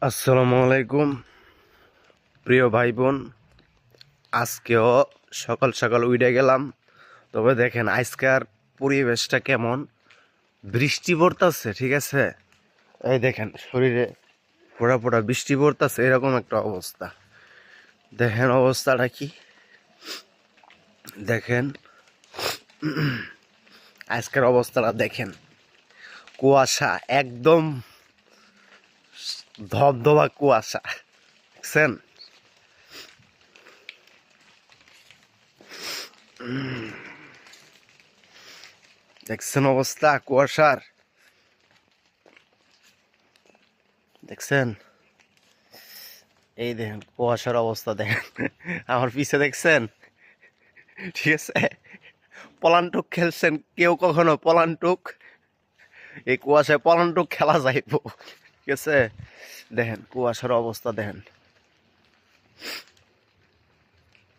আসসালামু আলাইকুম প্রিয় ভাই বোন। আজকেও সকাল সকাল উঠে গেলাম। তবে দেখেন আজকের পরিবেশটা কেমন, বৃষ্টি পড়তেছে। ঠিক আছে, এই দেখেন শরীরে ফোড়া ফোড়া বৃষ্টি পড়তেছে, এরকম একটা অবস্থা। দেখেন অবস্থাটা কি, দেখেন আজকের অবস্থাটা দেখেন। কুয়াশা, একদম ধবধবা কুয়াশা, দেখছেন? দেখছেন অবস্থা কুয়াশার, দেখছেন? এই দেখেন কুয়াশার অবস্থা দেখেন। আমার পিছে দেখছেন? ঠিক আছে, পলান্টুক খেলছেন কেউ কখনো? পলান্টুক, এই কুয়াশায় পলান্টুক খেলা যাইব? ঠিক আছে, দেখেন কুয়াশার অবস্থা দেখেন।